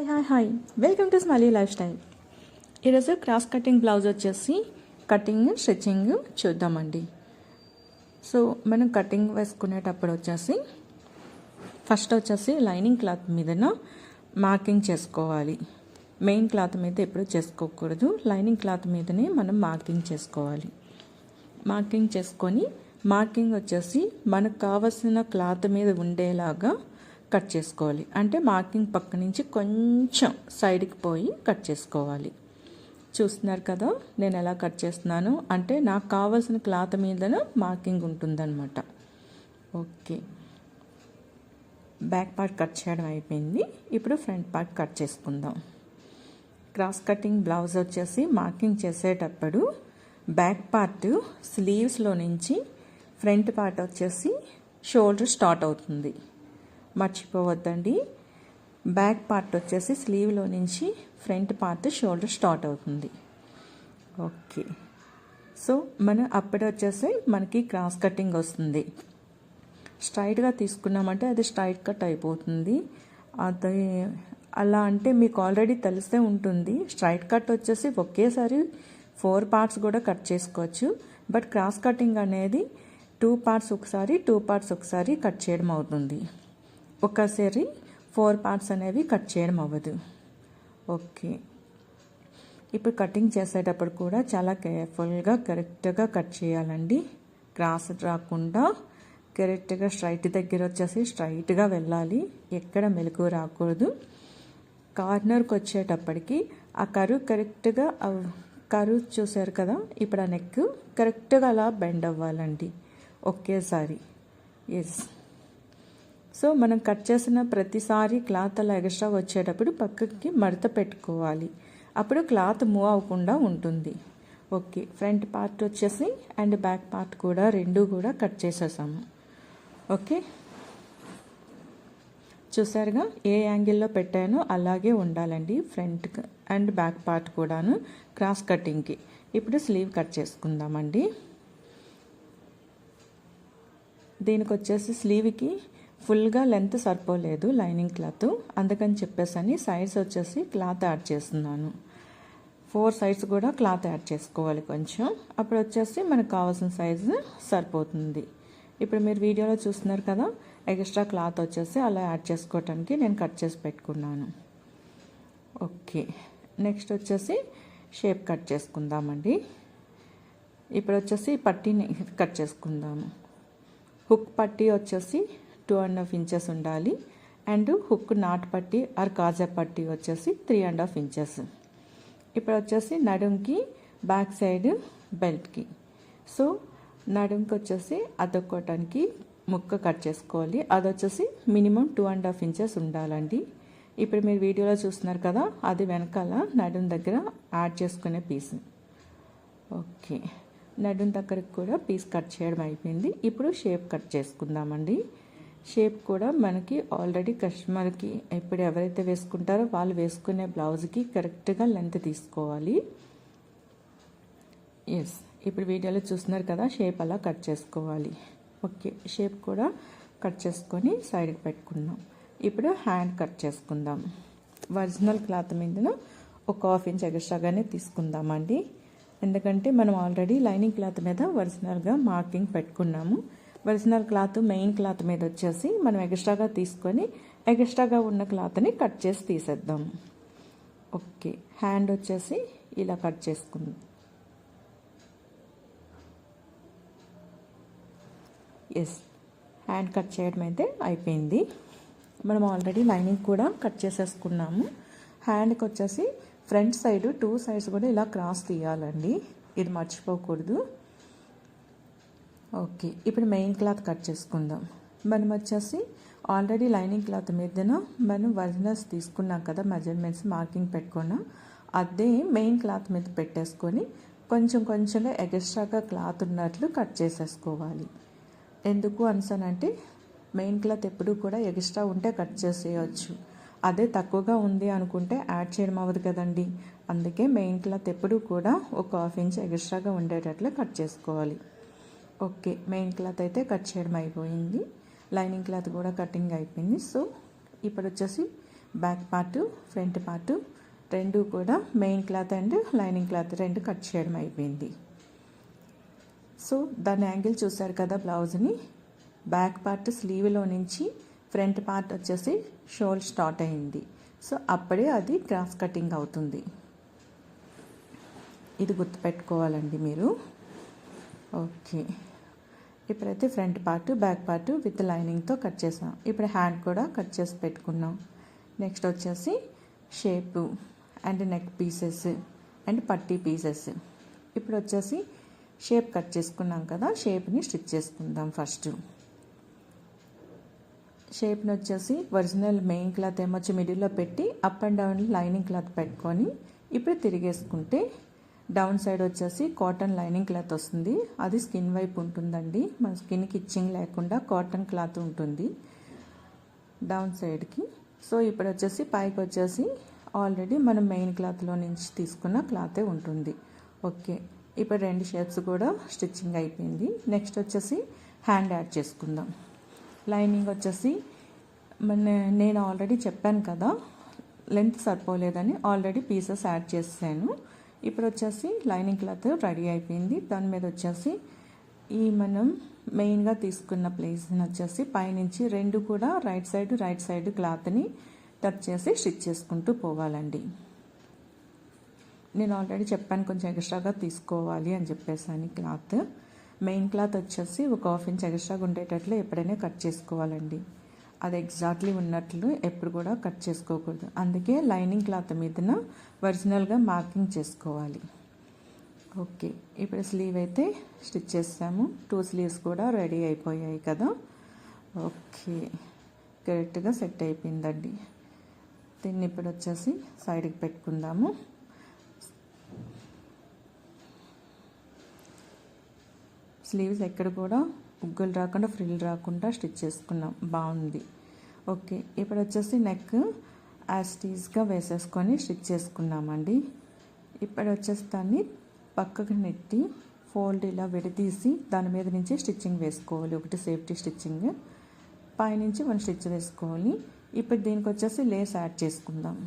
Hi welcome to smiley life style. ఈరోజు cross cutting blouse వచ్చేసి cutting stitching చూద్దామండి. So మనం కటింగ్ వేసుకునేటప్పుడు వచ్చేసి ఫస్ట్ వచ్చేసి లైనింగ్ క్లాత్ మీదన మార్కింగ్ చేసుకోవాలి. మెయిన్ క్లాత్ మీద ఎప్పుడు చేసుకోకూడదు, లైనింగ్ క్లాత్ మీదనే మనం మార్కింగ్ చేసుకోవాలి. మార్కింగ్ చేసుకొని మార్కింగ్ వచ్చేసి మనకు కావలసిన క్లాత్ మీద ఉండేలాగా కట్ చేసుకోవాలి. అంటే మార్కింగ్ పక్క నుంచి కొంచెం సైడ్కి పోయి కట్ చేసుకోవాలి. చూస్తున్నారు కదా నేను ఎలా కట్ చేస్తున్నాను, అంటే నాకు కావాల్సిన క్లాత్ మీదన మార్కింగ్ ఉంటుందన్నమాట. ఓకే, బ్యాక్ పార్ట్ కట్ చేయడం అయిపోయింది. ఇప్పుడు ఫ్రంట్ పార్ట్ కట్ చేసుకుందాం. క్రాస్ కటింగ్ బ్లౌజ్ వచ్చేసి మార్కింగ్ చేసేటప్పుడు బ్యాక్ పార్ట్ స్లీవ్స్లో నుంచి ఫ్రంట్ పార్ట్ వచ్చేసి షోల్డర్ స్టార్ట్ అవుతుంది, మర్చిపోవద్దండి. బ్యాక్ పార్ట్ వచ్చేసి స్లీవ్లో నుంచి ఫ్రంట్ పార్ట్ షోల్డర్ స్టార్ట్ అవుతుంది. ఓకే, సో అప్పుడు వచ్చేసి మనకి క్రాస్ కటింగ్ వస్తుంది. స్ట్రైట్గా తీసుకున్నామంటే అది స్ట్రైట్ కట్ అయిపోతుంది. అది అలా అంటే మీకు ఆల్రెడీ తెలిసే ఉంటుంది. స్ట్రైట్ కట్ వచ్చేసి ఒకేసారి 4 పార్ట్స్ కూడా కట్ చేసుకోవచ్చు. బట్ క్రాస్ కటింగ్ అనేది 2 పార్ట్స్ ఒకసారి 2 పార్ట్స్ ఒకసారి కట్ చేయడం అవుతుంది. ఒకసారి 4 పార్ట్స్ అనేవి కట్ చేయడం అవ్వదు. ఓకే, ఇప్పుడు కటింగ్ చేసేటప్పుడు కూడా చాలా కేర్ఫుల్గా కరెక్ట్గా కట్ చేయాలండి. క్రాస్ రాకుండా కరెక్ట్గా స్ట్రైట్ దగ్గర వచ్చేసి స్ట్రైట్గా వెళ్ళాలి, ఎక్కడ మెలకు రాకూడదు. కార్నర్కి వచ్చేటప్పటికి ఆ కరువు కరెక్ట్గా కరువు చూసారు కదా, ఇప్పుడు ఆ నెక్ కరెక్ట్గా అలా బెండ్ అవ్వాలండి ఒకేసారి. ఎస్, సో మనం కట్ చేసిన ప్రతిసారి క్లాత్ అలా ఎక్స్ట్రా వచ్చేటప్పుడు పక్కకి మడత పెట్టుకోవాలి, అప్పుడు క్లాత్ మూవ్ అవ్వకుండా ఉంటుంది. ఓకే, ఫ్రంట్ పార్ట్ వచ్చేసి అండ్ బ్యాక్ పార్ట్ కూడా రెండు కూడా కట్ చేసేసాము. ఓకే, చూసారుగా ఏ యాంగిల్లో పెట్టానో అలాగే ఉండాలండి ఫ్రంట్ అండ్ బ్యాక్ పార్ట్ కూడాను క్రాస్ కటింగ్కి. ఇప్పుడు స్లీవ్ కట్ చేసుకుందామండి. దీనికి వచ్చేసి స్లీవ్కి ఫుల్గా లెంత్ సరిపోలేదు లైనింగ్ క్లాత్, అందుకని చెప్పేసి సైడ్స్ వచ్చేసి క్లాత్ యాడ్ చేస్తున్నాను. 4 సైడ్స్ కూడా క్లాత్ యాడ్ చేసుకోవాలి కొంచెం, అప్పుడు వచ్చేసి మనకు కావాల్సిన సైజు సరిపోతుంది. ఇప్పుడు మీరు వీడియోలో చూస్తున్నారు కదా, ఎక్స్ట్రా క్లాత్ వచ్చేసి అలా యాడ్ చేసుకోవటానికి నేను కట్ చేసి పెట్టుకున్నాను. ఓకే, నెక్స్ట్ వచ్చేసి షేప్ కట్ చేసుకుందామండి. ఇప్పుడు వచ్చేసి పట్టీని కట్ చేసుకుందాము. హుక్ పట్టీ వచ్చేసి 2.5 ఇంచెస్ ఉండాలి, అండ్ హుక్ నాట్ పట్టీ ఆర్ కాజా పట్టీ వచ్చేసి 3.5 ఇంచెస్. ఇప్పుడు వచ్చేసి నడుంకి బ్యాక్ సైడ్ బెల్ట్కి, సో నడుంకి వచ్చేసి అతుక్కోవటానికి ముక్క కట్ చేసుకోవాలి. అది వచ్చేసి మినిమం 2.5 ఇంచెస్ ఉండాలండి. ఇప్పుడు మీరు వీడియోలో చూస్తున్నారు కదా, అది వెనకాల నడుం దగ్గర యాడ్ చేసుకునే పీస్. ఓకే, నడుం దగ్గరకు కూడా పీస్ కట్ చేయడం అయిపోయింది. ఇప్పుడు షేప్ కట్ చేసుకుందామండి. షేప్ కూడా మనకి ఆల్రెడీ కస్టమర్కి ఇప్పుడు ఎవరైతే వేసుకుంటారో వాళ్ళు వేసుకునే బ్లౌజ్కి కరెక్ట్గా లెంత్ తీసుకోవాలి. ఎస్, ఇప్పుడు వీడియోలో చూస్తున్నారు కదా, షేప్ అలా కట్ చేసుకోవాలి. ఓకే, షేప్ కూడా కట్ చేసుకొని సైడ్కి పెట్టుకున్నాం. ఇప్పుడు హ్యాండ్ కట్ చేసుకుందాం. ఒరిజినల్ క్లాత్ మీద ఒక 1/2 ఇంచ్ ఎక్స్ట్రాగానే తీసుకుందామండి, ఎందుకంటే మనం ఆల్రెడీ లైనింగ్ క్లాత్ మీద ఒరిజినల్గా మార్కింగ్ పెట్టుకున్నాము. ఒరిజినల్ క్లాత్ మెయిన్ క్లాత్ మీద వచ్చేసి మనం ఎక్స్ట్రాగా తీసుకొని ఎక్స్ట్రాగా ఉన్న క్లాత్ని కట్ చేసి తీసేద్దాం. ఓకే, హ్యాండ్ వచ్చేసి ఇలా కట్ చేసుకుందాం. ఎస్, హ్యాండ్ కట్ చేయడం అయితే అయిపోయింది. మనం ఆల్రెడీ లైనింగ్ కూడా కట్ చేసేసుకున్నాము. హ్యాండ్కి వచ్చేసి ఫ్రంట్ సైడ్ 2 సైడ్స్ కూడా ఇలా క్రాస్ తీయాలండి, ఇది మర్చిపోకూడదు. ఓకే, ఇప్పుడు మెయిన్ క్లాత్ కట్ చేసుకుందాం. మనం వచ్చేసి ఆల్రెడీ లైనింగ్ క్లాత్ మీదన మనం ఒరిజినల్స్ తీసుకున్నాం కదా, మెజర్మెంట్స్ మార్కింగ్ పెట్టుకున్నాం. అదే మెయిన్ క్లాత్ మీద పెట్టేసుకొని కొంచెం కొంచెంగా ఎక్స్ట్రాగా క్లాత్ ఉన్నట్లు కట్ చేసేసుకోవాలి. ఎందుకు అనసానంటే మెయిన్ క్లాత్ ఎప్పుడు కూడా ఎక్స్ట్రా ఉంటే కట్ చేసేయచ్చు, అదే తక్కువగా ఉంది అనుకుంటే యాడ్ చేయడం అవ్వదు కదండి. అందుకే మెయిన్ క్లాత్ ఎప్పుడు కూడా ఒక 1/2 ఇంచ్ ఎక్స్ట్రాగా ఉండేటట్లు కట్ చేసుకోవాలి. ఓకే, మెయిన్ క్లాత్ అయితే కట్ చేయడం అయిపోయింది, లైనింగ్ క్లాత్ కూడా కటింగ్ అయిపోయింది. సో ఇప్పుడు వచ్చేసి బ్యాక్ పార్టు ఫ్రంట్ పార్టు రెండు కూడా main cloth and lining cloth రెండు కట్ చేయడం అయిపోయింది. సో దాని యాంగిల్ చూసారు కదా బ్లౌజ్ని. బ్యాక్ పార్ట్ స్లీవ్లో నుంచి ఫ్రంట్ పార్ట్ వచ్చేసి షోల్ స్టార్ట్ అయింది. సో అప్పుడే అది క్రాస్ కటింగ్ అవుతుంది. ఇది గుర్తుపెట్టుకోవాలండి మీరు. ఓకే, ఇప్పుడైతే front part back part with లైనింగ్తో కట్ చేసాం. ఇప్పుడు హ్యాండ్ కూడా కట్ చేసి పెట్టుకున్నాం. నెక్స్ట్ వచ్చేసి shape and neck pieces and పట్టీ పీసెస్. ఇప్పుడు వచ్చేసి షేప్ కట్ చేసుకున్నాం కదా, షేప్ని స్టిచ్ చేసుకుందాం. ఫస్ట్ షేప్ని వచ్చేసి ఒరిజినల్ మెయిన్ క్లాత్ ఏమొచ్చి మిడిల్లో పెట్టి up and down lining cloth పెట్టుకొని ఇప్పుడు తిరిగేసుకుంటే డౌన్ సైడ్ వచ్చేసి కాటన్ లైనింగ్ క్లాత్ వస్తుంది. అది స్కిన్ వైపు ఉంటుందండి. మన స్కిన్కి ఇచ్చింగ్ లేకుండా కాటన్ క్లాత్ ఉంటుంది డౌన్ సైడ్కి. సో ఇప్పుడు వచ్చేసి పైకి వచ్చేసి ఆల్రెడీ మనం మెయిన్ క్లాత్లో నుంచి తీసుకున్న క్లాతే ఉంటుంది. ఓకే, ఇప్పుడు రెండు షేప్స్ కూడా స్టిచ్చింగ్ అయిపోయింది. నెక్స్ట్ వచ్చేసి హ్యాండ్ యాడ్ చేసుకుందాం. లైనింగ్ వచ్చేసి నేను ఆల్రెడీ చెప్పాను కదా, లెంత్ సరిపోలేదని ఆల్రెడీ పీసెస్ యాడ్ చేసాను. ఇప్పుడు వచ్చేసి లైనింగ్ క్లాత్ రెడీ అయిపోయింది. దాని మీద వచ్చేసి ఈ మనం మెయిన్గా తీసుకున్న ప్లేస్ని వచ్చేసి పైనుంచి రెండు కూడా రైట్ సైడ్ క్లాత్ని టచ్ చేసి స్టిచ్ చేసుకుంటూ పోవాలండి. నేను ఆల్రెడీ చెప్పాను కొంచెం ఎక్స్ట్రాగా తీసుకోవాలి అని చెప్పేసాను. క్లాత్ మెయిన్ క్లాత్ వచ్చేసి ఒక 1/2 ఇంచ్ ఎక్స్ట్రాగా ఉండేటట్లు ఎప్పుడైనా కట్ చేసుకోవాలండి. అది ఎగ్జాక్ట్లీ ఉన్నట్లు ఎప్పుడు కూడా కట్ చేసుకోకూడదు. అందుకే లైనింగ్ క్లాత్ మీదన ఒరిజినల్గా మార్కింగ్ చేసుకోవాలి. ఓకే, ఇప్పుడు స్లీవ్ అయితే స్టిచ్ చేసాము. 2 స్లీవ్స్ కూడా రెడీ అయిపోయాయి కదా. ఓకే, కరెక్ట్గా సెట్ అయిపోయిందండి. దీన్ని ఇప్పుడు వచ్చేసి సైడ్కి పెట్టుకుందాము. స్లీవ్స్ ఎక్కడ కూడా ఉగ్గులు రాకుండా ఫ్రిల్ రాకుండా స్టిచ్ చేసుకున్నాం, బాగుంది. ఓకే, ఇప్పుడు వచ్చేసి నెక్ యాస్టీస్గా వేసేసుకొని స్టిచ్ చేసుకున్నామండి. ఇప్పుడు వచ్చేసి దాన్ని పక్కకు నెట్టి ఫోల్డ్ ఇలా విడదీసి దాని మీద నుంచి స్టిచ్చింగ్ వేసుకోవాలి. ఒకటి సేఫ్టీ స్టిచ్చింగ్, పైనుంచి 1 స్టిచ్ వేసుకోవాలి. ఇప్పుడు దీనికి వచ్చేసి లేస్ యాడ్ చేసుకుందాం.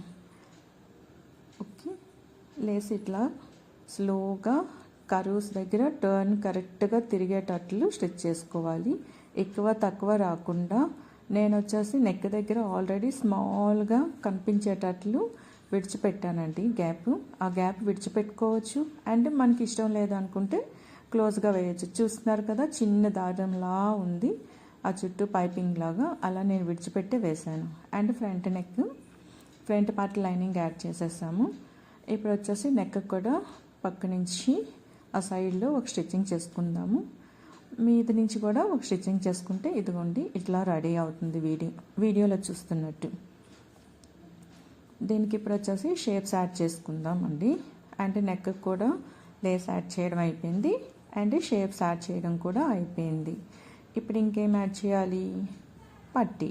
ఓకే, లేస్ ఇట్లా స్లోగా కర్వ్స్ దగ్గర టర్న్ కరెక్ట్గా తిరిగేటట్లు స్టిచ్ చేసుకోవాలి. ఎక్కువ తక్కువ రాకుండా నేను వచ్చేసి నెక్ దగ్గర ఆల్రెడీ స్మాల్గా కనిపించేటట్లు విడిచిపెట్టానండి గ్యాప్. ఆ గ్యాప్ విడిచిపెట్టుకోవచ్చు అండ్ మనకి ఇష్టం లేదనుకుంటే క్లోజ్గా వేయచ్చు. చూస్తున్నారు కదా, చిన్న దారంలా ఉంది ఆ చుట్టూ పైపింగ్ లాగా, అలా నేను విడిచిపెట్టి వేశాను. And front part lining add చేసేసాము. ఇప్పుడు వచ్చేసి నెక్ కూడా పక్క నుంచి ఆ సైడ్లో ఒక స్టిచ్చింగ్ చేసుకుందాము. మీద నుంచి కూడా ఒక స్టిచ్చింగ్ చేసుకుంటే ఇదిగోండి ఇట్లా రెడీ అవుతుంది వీడియోలో చూస్తున్నట్టు. దీనికి ఇప్పుడు వచ్చేసి షేప్స్ యాడ్ చేసుకుందాం అండి. అండ్ నెక్ కూడా లేస్ యాడ్ చేయడం అయిపోయింది అండ్ షేప్స్ యాడ్ చేయడం కూడా అయిపోయింది. ఇప్పుడు ఇంకేం యాడ్ చేయాలి? పట్టీ,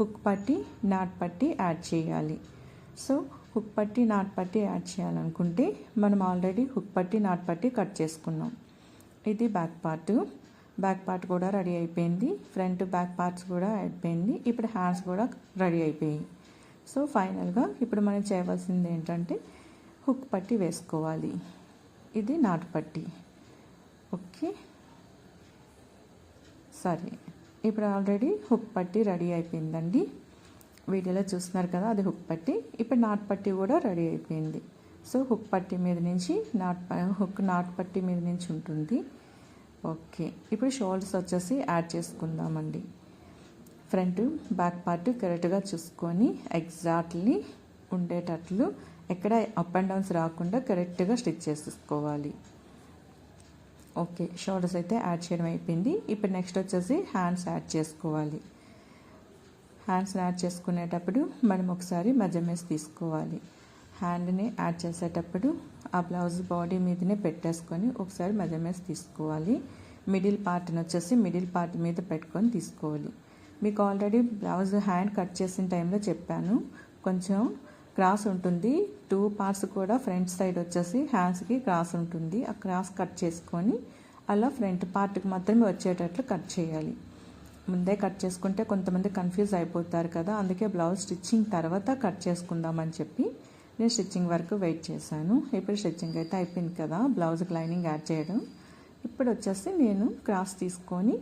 హుక్ పట్టీ, నాట్ పట్టీ యాడ్ చేయాలి. సో హుక్ పట్టీ నాట్ పట్టీ యాడ్ చేయాలనుకుంటే మనం ఆల్రెడీ హుక్ పట్టీ నాట్ పట్టీ కట్ చేసుకున్నాం. ఇది బ్యాక్ పార్ట్ కూడా రెడీ అయిపోయింది. ఫ్రంట్ బ్యాక్ పార్ట్స్ కూడా అయిపోయింది. ఇప్పుడు హ్యాండ్స్ కూడా రెడీ అయిపోయాయి. సో ఫైనల్గా ఇప్పుడు మనం చేయవలసింది ఏంటంటే హుక్ పట్టీ వేసుకోవాలి. ఇది నాట్ పట్టీ. ఓకే, సరే, ఇప్పుడు ఆల్రెడీ హుక్ పట్టీ రెడీ అయిపోయిందండి. వీడియోలో చూస్తున్నారు కదా, అది హుక్ పట్టీ. ఇప్పుడు నాట్ పట్టీ కూడా రెడీ అయిపోయింది. సో హుక్ పట్టీ మీద నుంచి నాట్ పట్టీ మీద నుంచి ఉంటుంది. ఓకే, ఇప్పుడు షోల్డర్స్ వచ్చేసి యాడ్ చేసుకుందామండి. ఫ్రంట్ బ్యాక్ పార్ట్ కరెక్ట్గా చూసుకొని ఎగ్జాక్ట్లీ ఉండేటట్లు ఎక్కడ అప్ అండ్ డౌన్స్ రాకుండా కరెక్ట్గా స్టిచ్ చేసుకోవాలి. ఓకే, షోల్డర్స్ అయితే యాడ్ చేయడం అయిపోయింది. ఇప్పుడు నెక్స్ట్ వచ్చేసి హ్యాండ్స్ యాడ్ చేసుకోవాలి. హ్యాండ్స్ని యాడ్ చేసుకునేటప్పుడు మనం ఒకసారి మెజర్మెంట్స్ తీసుకోవాలి. హ్యాండ్ని యాడ్ చేసేటప్పుడు ఆ బ్లౌజ్ బాడీ మీదనే పెట్టేసుకొని ఒకసారి మెజర్మెంట్స్ తీసుకోవాలి. మిడిల్ పార్ట్ని వచ్చేసి మిడిల్ పార్ట్ మీద పెట్టుకొని తీసుకోవాలి. మీకు ఆల్రెడీ బ్లౌజ్ హ్యాండ్ కట్ చేసిన టైంలో చెప్పాను, కొంచెం క్రాస్ ఉంటుంది. 2 పార్ట్స్ కూడా ఫ్రంట్ సైడ్ వచ్చేసి హ్యాండ్స్కి క్రాస్ ఉంటుంది. ఆ క్రాస్ కట్ చేసుకొని అలా ఫ్రంట్ పార్ట్కి మాత్రమే వచ్చేటట్లు కట్ చేయాలి. ముందే కట్ చేసుకుంటే కొంతమంది కన్ఫ్యూజ్ అయిపోతారు కదా, అందుకే బ్లౌజ్ స్టిచ్చింగ్ తర్వాత కట్ చేసుకుందామని చెప్పి నేను స్టిచ్చింగ్ వరకు వెయిట్ చేశాను. ఇప్పుడు స్టిచ్చింగ్ అయితే అయిపోయింది కదా, బ్లౌజ్కి లైనింగ్ యాడ్ చేయడం. ఇప్పుడు వచ్చేసి నేను క్రాస్ తీసుకొని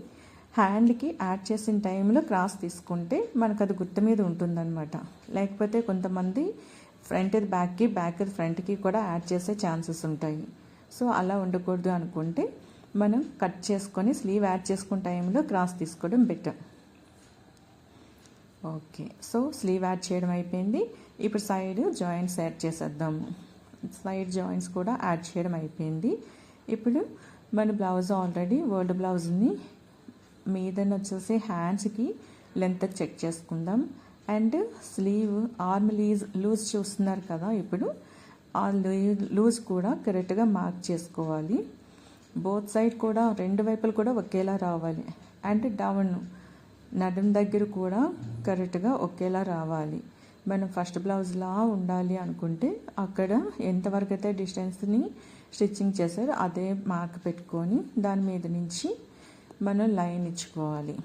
హ్యాండ్కి యాడ్ చేసిన టైంలో క్రాస్ తీసుకుంటే మనకు అది గుర్తు మీద ఉంటుందన్నమాట. లేకపోతే కొంతమంది ఫ్రంట్ బ్యాక్కి, బ్యాక్ ఫ్రంట్కి కూడా యాడ్ చేసే ఛాన్సెస్ ఉంటాయి. సో అలా ఉండకూడదు అనుకుంటే మనం కట్ చేసుకొని స్లీవ్ యాడ్ చేసుకున్న టైంలో క్రాస్ తీసుకోవడం better. Okay, so sleeve add చేయడం అయిపోయింది. ఇప్పుడు సైడ్ జాయింట్స్ యాడ్ చేసేద్దాము. సైడ్ జాయింట్స్ కూడా యాడ్ చేయడం అయిపోయింది. ఇప్పుడు మన బ్లౌజ్ ఆల్రెడీ వరల్డ్ బ్లౌజ్ని మీదన వచ్చేసి హ్యాండ్స్కి లెంత్ చెక్ చేసుకుందాం. అండ్ స్లీవ్ ఆర్మ్ లూజ్ చూస్తున్నారు కదా, ఇప్పుడు ఆ లూజ్ కూడా కరెక్ట్గా మార్క్ చేసుకోవాలి. బోత్ సైడ్ కూడా రెండు వైపులు కూడా ఒకేలా రావాలి. అండ్ డౌన్ నడుం దగ్గర కూడా కరెక్ట్గా ఒకేలా రావాలి. మనం ఫస్ట్ బ్లౌజ్లా ఉండాలి అనుకుంటే అక్కడ ఎంతవరకు అయితే డిస్టెన్స్ని స్టిచ్చింగ్ చేశారో అదే మార్క్ పెట్టుకొని దాని మీద నుంచి మనం లైన్ ఇచ్చుకోవాలి.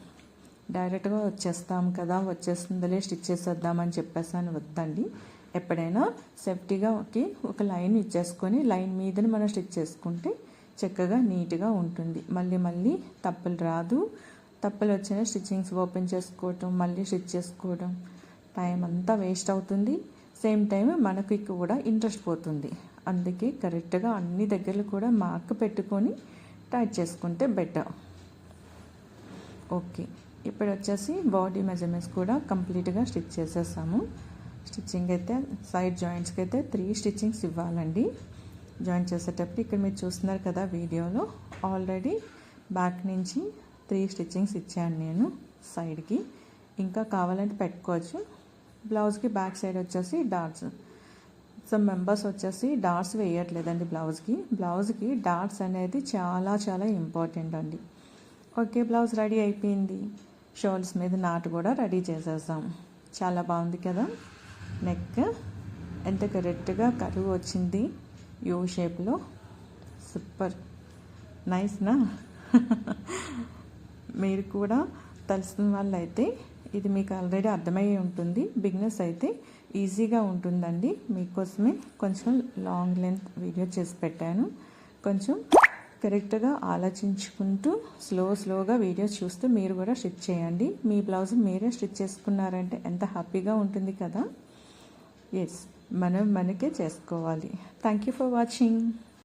డైరెక్ట్గా వచ్చేస్తాం కదా, వచ్చేస్తుందిలే స్టిచ్ చేసేద్దామని చెప్పేసాను, వద్దండి. ఎప్పుడైనా సేఫ్టీగా ఒక లైన్ ఇచ్చేసుకొని లైన్ మీదని మనం స్టిచ్ చేసుకుంటే చక్కగా నీట్గా ఉంటుంది. మళ్ళీ తప్పులు రాదు. తప్పులు వచ్చిన స్టిచ్చింగ్స్ ఓపెన్ చేసుకోవటం, మళ్ళీ స్టిచ్ చేసుకోవడం, టైం అంతా వేస్ట్ అవుతుంది. సేమ్ టైం మనకి కూడా ఇంట్రెస్ట్ పోతుంది. అందుకే కరెక్ట్గా అన్ని దగ్గరలు కూడా మార్క్ పెట్టుకొని టైట్ చేసుకుంటే బెటర్. ఓకే, ఇప్పుడు వచ్చేసి బాడీ మెజర్మెంట్స్ కూడా కంప్లీట్గా స్టిచ్ చేసేసాము. స్టిచ్చింగ్ అయితే సైడ్ జాయింట్స్కి అయితే 3 స్టిచ్చింగ్స్ ఇవ్వాలండి. జాయిన్ చేసేటప్పుడు ఇక్కడ మీరు చూస్తున్నారు కదా వీడియోలో, ఆల్రెడీ బ్యాక్ నుంచి 3 స్టిచ్చింగ్స్ ఇచ్చాను నేను సైడ్కి. ఇంకా కావాలంటే పెట్టుకోవచ్చు. బ్లౌజ్కి బ్యాక్ సైడ్ వచ్చేసి డాట్స్. సమ్ మెంబర్స్ వచ్చేసి డాట్స్ వేయట్లేదండి బ్లౌజ్కి డాట్స్ అనేది చాలా చాలా ఇంపార్టెంట్ అండి. ఓకే, బ్లౌజ్ రెడీ అయిపోయింది. షోల్డర్స్ మీద నాటు కూడా రెడీ చేసేసాం. చాలా బాగుంది కదా. నెక్ ఎంత కరెక్ట్గా కరువు వచ్చింది, యూ షేప్లో. సూపర్ నైస్నా. మీరు కూడా తెలిసిన వాళ్ళు అయితే ఇది మీకు ఆల్రెడీ అర్థమయ్యే ఉంటుంది. బిగినర్స్ అయితే ఈజీగా ఉంటుందండి. మీకోసమే కొంచెం లాంగ్ లెంత్ వీడియో చేసి పెట్టాను. కొంచెం కరెక్ట్గా ఆలోచించుకుంటూ స్లోగా వీడియోస్ చూస్తూ మీరు కూడా స్టిచ్ చేయండి. మీ బ్లౌజ్ మీరే స్టిచ్ చేసుకున్నారంటే ఎంత హ్యాపీగా ఉంటుంది కదా. ఎస్, మనకే చేసుకోవాలి. Thank you for watching.